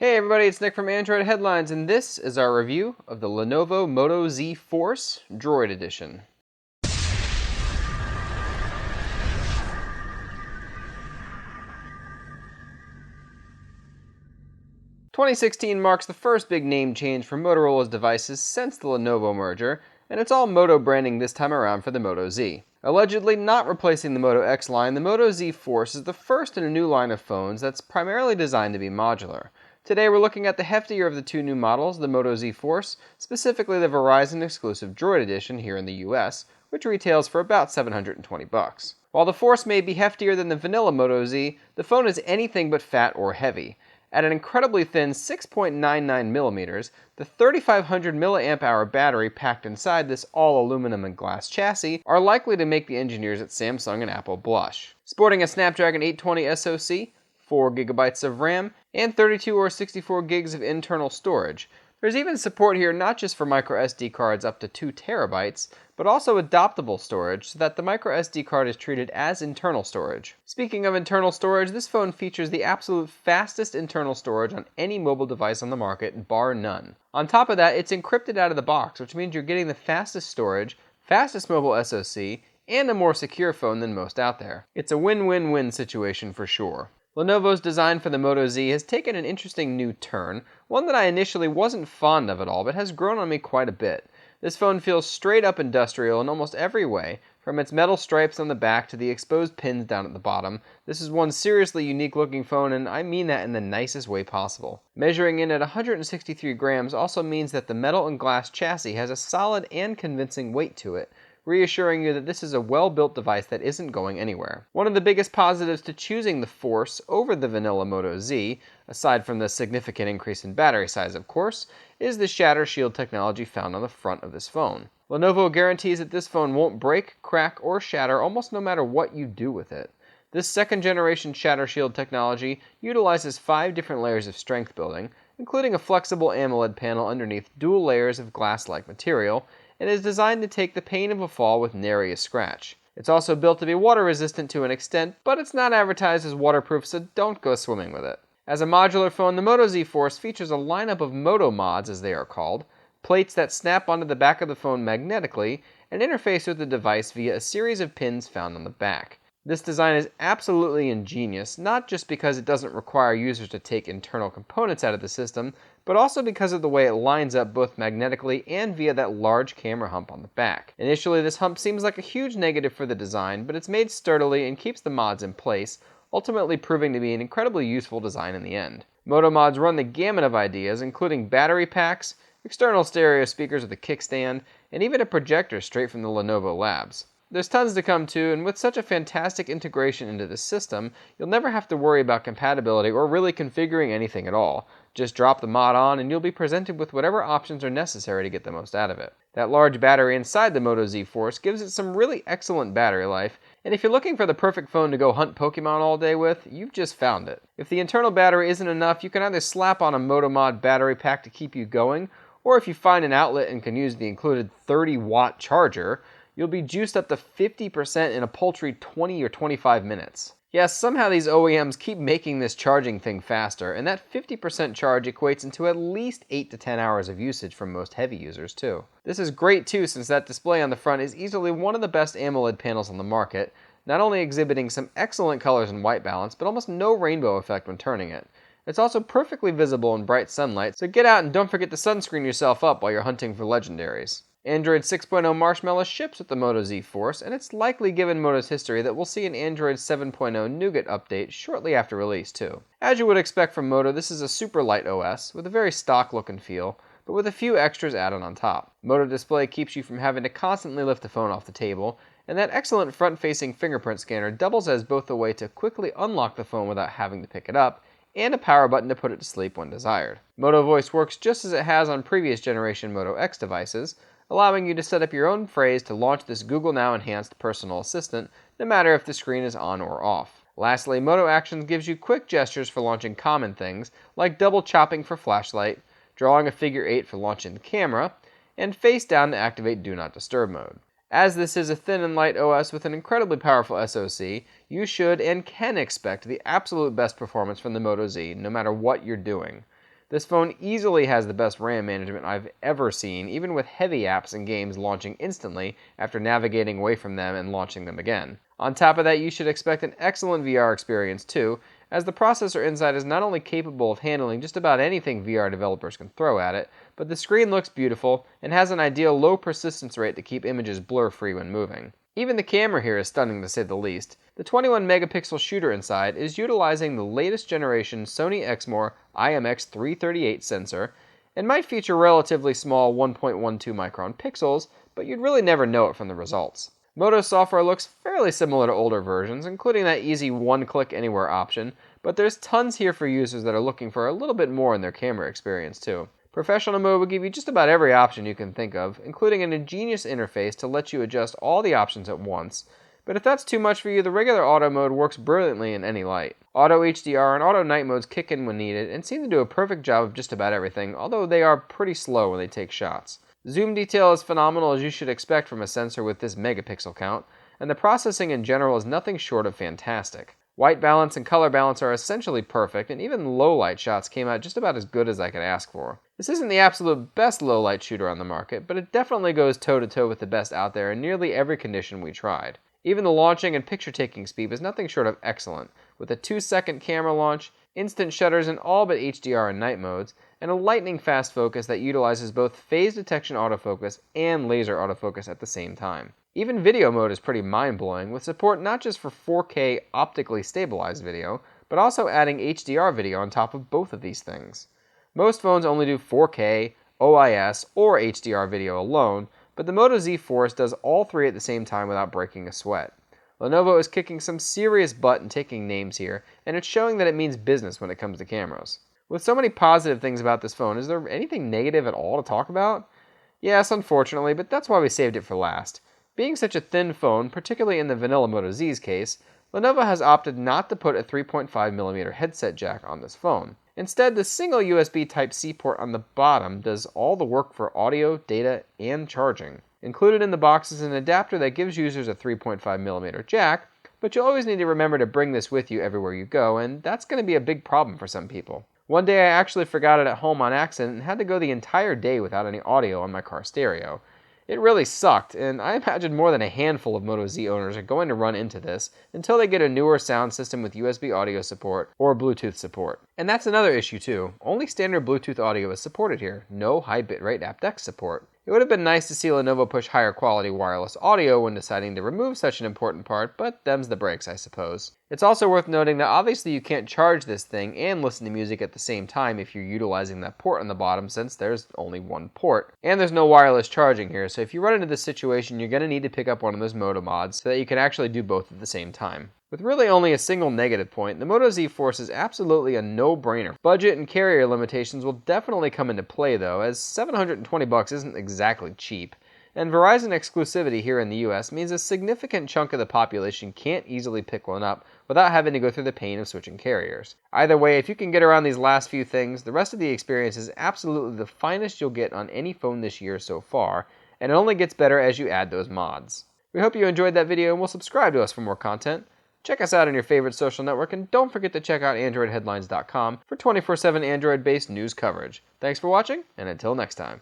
Hey everybody, it's Nick from Android Headlines, and this is our review of the Lenovo Moto Z Force Droid Edition. 2016 marks the first big name change for Motorola's devices since the Lenovo merger, and it's all Moto branding this time around for the Moto Z. Allegedly not replacing the Moto X line, the Moto Z Force is the first in a new line of phones that's primarily designed to be modular. Today we're looking at the heftier of the two new models, the Moto Z Force, specifically the Verizon exclusive Droid Edition here in the US, which retails for about $720. While the Force may be heftier than the vanilla Moto Z, the phone is anything but fat or heavy. At an incredibly thin 6.99mm, the 3500 mAh battery packed inside this all aluminum and glass chassis are likely to make the engineers at Samsung and Apple blush. Sporting a Snapdragon 820 SoC, 4GB of RAM, and 32 or 64 gigs of internal storage. There's even support here not just for microSD cards up to 2TB, but also adaptable storage so that the microSD card is treated as internal storage. Speaking of internal storage, this phone features the absolute fastest internal storage on any mobile device on the market, bar none. On top of that, it's encrypted out of the box, which means you're getting the fastest storage, fastest mobile SoC, and a more secure phone than most out there. It's a win-win-win situation for sure. Lenovo's design for the Moto Z has taken an interesting new turn, one that I initially wasn't fond of at all, but has grown on me quite a bit. This phone feels straight up industrial in almost every way, from its metal stripes on the back to the exposed pins down at the bottom. This is one seriously unique looking phone, and I mean that in the nicest way possible. Measuring in at 163 grams also means that the metal and glass chassis has a solid and convincing weight to it, reassuring you that this is a well-built device that isn't going anywhere. One of the biggest positives to choosing the Force over the vanilla Moto Z, aside from the significant increase in battery size of course, is the Shatter Shield technology found on the front of this phone. Lenovo guarantees that this phone won't break, crack, or shatter almost no matter what you do with it. This second-generation Shatter Shield technology utilizes 5 different layers of strength building, including a flexible AMOLED panel underneath dual layers of glass-like material, and is designed to take the pain of a fall with nary a scratch. It's also built to be water resistant to an extent, but it's not advertised as waterproof, so don't go swimming with it. As a modular phone, the Moto Z Force features a lineup of Moto Mods, as they are called, plates that snap onto the back of the phone magnetically and interface with the device via a series of pins found on the back. This design is absolutely ingenious, not just because it doesn't require users to take internal components out of the system, but also because of the way it lines up both magnetically and via that large camera hump on the back. Initially, this hump seems like a huge negative for the design, but it's made sturdily and keeps the mods in place, ultimately proving to be an incredibly useful design in the end. Moto Mods run the gamut of ideas, including battery packs, external stereo speakers with a kickstand, and even a projector straight from the Lenovo labs. There's tons to come to, and with such a fantastic integration into the system, you'll never have to worry about compatibility or really configuring anything at all. Just drop the mod on and you'll be presented with whatever options are necessary to get the most out of it. That large battery inside the Moto Z Force gives it some really excellent battery life, and if you're looking for the perfect phone to go hunt Pokemon all day with, you've just found it. If the internal battery isn't enough, you can either slap on a Moto Mod battery pack to keep you going, or if you find an outlet and can use the included 30-watt charger, you'll be juiced up to 50% in a paltry 20 or 25 minutes. Yes, somehow these OEMs keep making this charging thing faster, and that 50% charge equates into at least 8 to 10 hours of usage for most heavy users too. This is great too, since that display on the front is easily one of the best AMOLED panels on the market, not only exhibiting some excellent colors and white balance, but almost no rainbow effect when turning it. It's also perfectly visible in bright sunlight, so get out and don't forget to sunscreen yourself up while you're hunting for legendaries. Android 6.0 Marshmallow ships with the Moto Z Force, and it's likely given Moto's history that we'll see an Android 7.0 Nougat update shortly after release too. As you would expect from Moto, this is a super light OS, with a very stock look and feel, but with a few extras added on top. Moto Display keeps you from having to constantly lift the phone off the table, and that excellent front-facing fingerprint scanner doubles as both a way to quickly unlock the phone without having to pick it up, and a power button to put it to sleep when desired. Moto Voice works just as it has on previous generation Moto X devices, allowing you to set up your own phrase to launch this Google Now enhanced personal assistant, no matter if the screen is on or off. Lastly, Moto Actions gives you quick gestures for launching common things, like double chopping for flashlight, drawing a figure 8 for launching the camera, and face down to activate Do Not Disturb mode. As this is a thin and light OS with an incredibly powerful SoC, you should and can expect the absolute best performance from the Moto Z, no matter what you're doing. This phone easily has the best RAM management I've ever seen, even with heavy apps and games launching instantly after navigating away from them and launching them again. On top of that, you should expect an excellent VR experience too, as the processor inside is not only capable of handling just about anything VR developers can throw at it, but the screen looks beautiful and has an ideal low persistence rate to keep images blur-free when moving. Even the camera here is stunning to say the least. The 21 megapixel shooter inside is utilizing the latest generation Sony Exmor IMX338 sensor and might feature relatively small 1.12 micron pixels, but you'd really never know it from the results. Moto's software looks fairly similar to older versions, including that easy one-click anywhere option, but there's tons here for users that are looking for a little bit more in their camera experience too. Professional mode will give you just about every option you can think of, including an ingenious interface to let you adjust all the options at once. But if that's too much for you, the regular auto mode works brilliantly in any light. Auto HDR and auto night modes kick in when needed and seem to do a perfect job of just about everything, although they are pretty slow when they take shots. Zoom detail is phenomenal, as you should expect from a sensor with this megapixel count, and the processing in general is nothing short of fantastic. White balance and color balance are essentially perfect, and even low light shots came out just about as good as I could ask for. This isn't the absolute best low light shooter on the market, but it definitely goes toe to toe with the best out there in nearly every condition we tried. Even the launching and picture taking speed was nothing short of excellent, with a 2-second camera launch, instant shutters in all but HDR and night modes, and a lightning fast focus that utilizes both phase detection autofocus and laser autofocus at the same time. Even video mode is pretty mind-blowing, with support not just for 4K optically stabilized video, but also adding HDR video on top of both of these things. Most phones only do 4K, OIS, or HDR video alone, but the Moto Z Force does all three at the same time without breaking a sweat. Lenovo is kicking some serious butt and taking names here, and it's showing that it means business when it comes to cameras. With so many positive things about this phone, is there anything negative at all to talk about? Yes, unfortunately, but that's why we saved it for last. Being such a thin phone, particularly in the vanilla Moto Z's case, Lenovo has opted not to put a 3.5mm headset jack on this phone. Instead, the single USB Type-C port on the bottom does all the work for audio, data, and charging. Included in the box is an adapter that gives users a 3.5mm jack, but you'll always need to remember to bring this with you everywhere you go, and that's going to be a big problem for some people. One day I actually forgot it at home on accident and had to go the entire day without any audio on my car stereo. It really sucked, and I imagine more than a handful of Moto Z owners are going to run into this until they get a newer sound system with USB audio support or Bluetooth support. And that's another issue too. Only standard Bluetooth audio is supported here, no high bitrate aptX support. It would have been nice to see Lenovo push higher quality wireless audio when deciding to remove such an important part, but them's the breaks, I suppose. It's also worth noting that obviously you can't charge this thing and listen to music at the same time if you're utilizing that port on the bottom, since there's only one port. And there's no wireless charging here, so if you run into this situation, you're going to need to pick up one of those Moto mods so that you can actually do both at the same time. With really only a single negative point, the Moto Z Force is absolutely a no-brainer. Budget and carrier limitations will definitely come into play though, as $720 isn't exactly cheap, and Verizon exclusivity here in the US means a significant chunk of the population can't easily pick one up without having to go through the pain of switching carriers. Either way, if you can get around these last few things, the rest of the experience is absolutely the finest you'll get on any phone this year so far, and it only gets better as you add those mods. We hope you enjoyed that video and will subscribe to us for more content. Check us out on your favorite social network, and don't forget to check out AndroidHeadlines.com for 24/7 Android-based news coverage. Thanks for watching, and until next time.